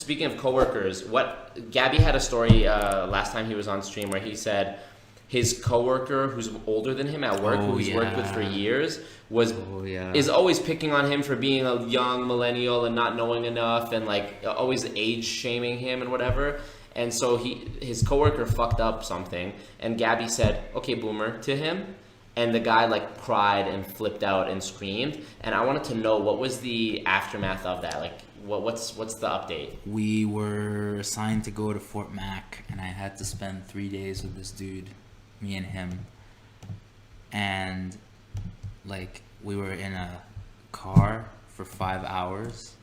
Speaking of coworkers, what Gabby had a story last time he was on stream where he said his coworker who's older than him at work, who he's worked with for years, is always picking on him for being a young millennial and not knowing enough, and like always age shaming him and whatever. And so his coworker fucked up something, and Gabby said, "Okay, boomer," to him, and the guy like cried and flipped out and screamed. And I wanted to know what was the aftermath of that, like. What's the update? We were assigned to go to Fort Mac, and I had to spend 3 days with this dude, me and him. And, like, we were in a car for 5 hours.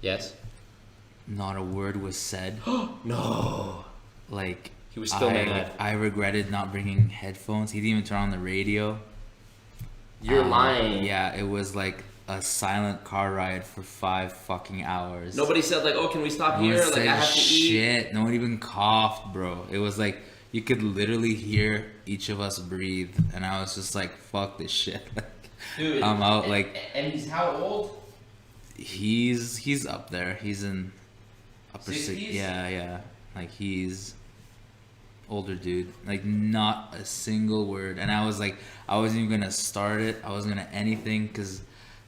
Yes. Not a word was said. No. Like, he was still mad. I regretted not bringing headphones. He didn't even turn on the radio. You're lying. Yeah, it was like a silent car ride for 5 fucking hours. Nobody said like, "Oh, can we stop here?" Like, I have to eat. Shit, no one even coughed, bro. It was like you could literally hear each of us breathe, and I was just like, "Fuck this shit." Dude, I'm out. Like, and he's how old? He's up there. He's in upper 60s? Yeah. Like he's older dude. Like not a single word, and I was like, I wasn't even gonna start it. I wasn't gonna anything because.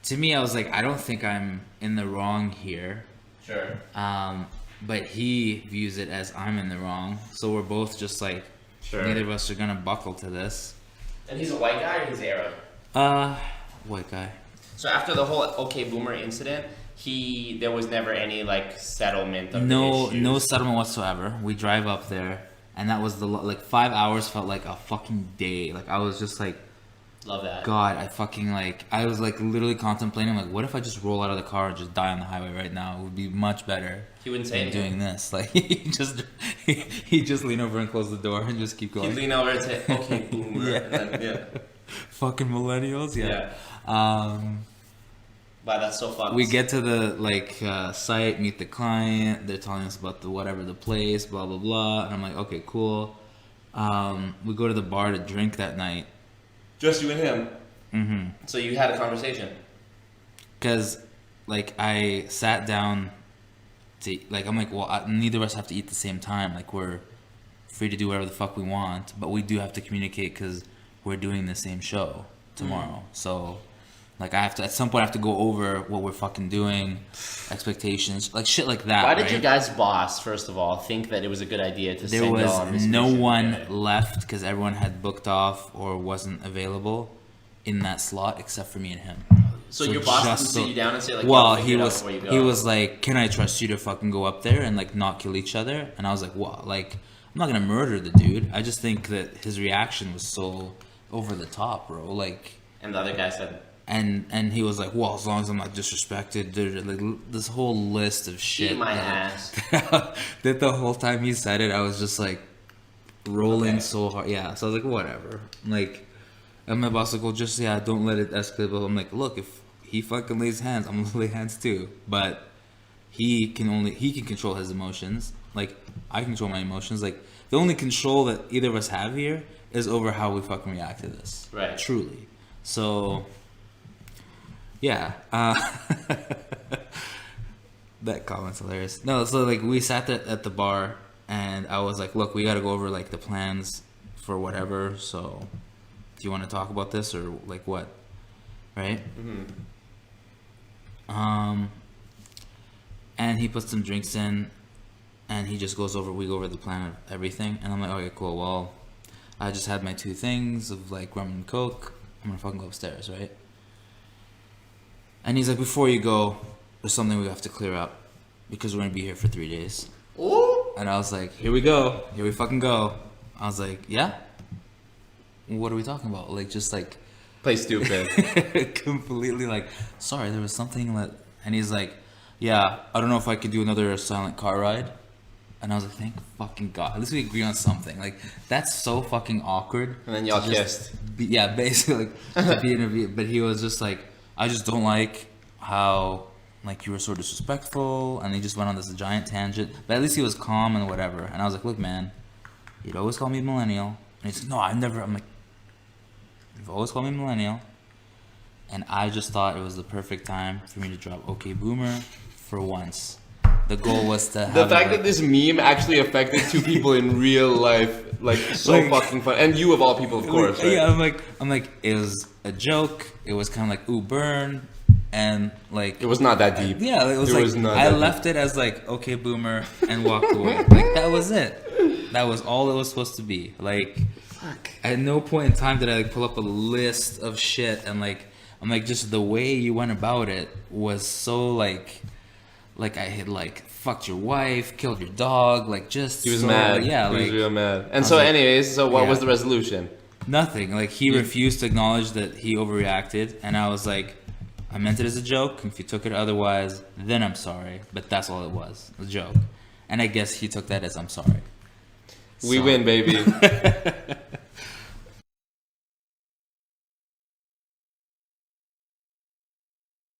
To me, I was like, I don't think I'm in the wrong here. Sure. But he views it as I'm in the wrong. So we're both just like, neither of us are gonna buckle to this. And he's a white guy or he's Arab? White guy. So after the whole OK Boomer incident, there was never any like settlement of no the issues. No settlement whatsoever. We drive up there, and that was like 5 hours felt like a fucking day. Like I was just like. Love that. God, I was like literally contemplating, like, what if I just roll out of the car and just die on the highway right now? It would be much better. He wouldn't say anything. Doing this. Like, he just lean over and close the door and just keep going. He'd lean over and say, "Okay, boomer." Yeah. And then, Fucking millennials, yeah. Wow, that's so fun. We get to the, site, meet the client. They're telling us about the place, blah, blah, blah. And I'm like, okay, cool. We go to the bar to drink that night. Just you and him. Mm-hmm. So you had a conversation. Because, like, I sat down to, like, I'm like, well, neither of us have to eat at the same time. Like, we're free to do whatever the fuck we want, but we do have to communicate because we're doing the same show tomorrow. So, like, at some point I have to go over what we're fucking doing, expectations, like shit like that. Why did your guys' boss, first of all, think that it was a good idea to send y'all on this There was no mission? one left because everyone had booked off or wasn't available in that slot except for me and him. So your boss didn't sit you down and say like, well, he was like, "Can I trust you to fucking go up there and like not kill each other?" And I was like, "What? Like, I'm not gonna murder the dude. I just think that his reaction was so over the top, bro. Like." And the other guy said. And he was like, well, as long as I'm not disrespected, like this whole list of shit. Eat my ass. That the whole time he said it, I was just like rolling so hard. Yeah, so I was like, whatever. Like, and my boss was like, well, don't let it escalate. But I'm like, look, if he fucking lays hands, I'm gonna lay hands too. But he can control his emotions. Like, I control my emotions. Like, the only control that either of us have here is over how we fucking react to this. Right. Truly. So. Yeah, that comment's hilarious. No, so like we sat there at the bar, and I was like, "Look, we got to go over like the plans for whatever. So, do you want to talk about this or like what, right?" Mm-hmm. And he puts some drinks in, and he just goes over. We go over the plan of everything, and I'm like, "Okay, cool. Well, I just had my 2 things of like rum and coke. I'm gonna fucking go upstairs, right?" And he's like, before you go, there's something we have to clear up because we're going to be here for 3 days. Ooh. And I was like, here we go. Here we fucking go. I was like, yeah? What are we talking about? Like, just like... Play stupid. Completely like, sorry, there was something that... And he's like, yeah, I don't know if I could do another silent car ride. And I was like, thank fucking God. At least we agree on something. Like, that's so fucking awkward. And then y'all kissed. Basically, like, to be interviewed. But he was just like... I just don't like how, like, you were so disrespectful, and he just went on this giant tangent. But at least he was calm and whatever. And I was like, look, man, you'd always call me millennial. And he's like, no, I've never. I'm like, you've always called me millennial. And I just thought it was the perfect time for me to drop OK Boomer for once. The goal was to have the fact that this meme actually affected two people in real life, like so Like- fucking fun, and you of all people, of course. Right? Yeah, I'm like, it was a joke. It was kind of like, ooh, burn, and like It was not that deep. yeah, it was It like was not I that left it as like, okay, boomer, and walked away. Like that was it. That was all it was supposed to be. Like, at no point in time did I like pull up a list of shit, and like I'm like, just the way you went about it was so like I had like fucked your wife, killed your dog, like just He was so, mad. Yeah, he like was real mad. And I so, was like, anyways, so what yeah. was the resolution? nothing. Like he refused to acknowledge that he overreacted, and I was like, I meant it as a joke. If you took it otherwise, then I'm sorry. But that's all it was, a joke. And I guess he took that as I'm sorry. We win, baby.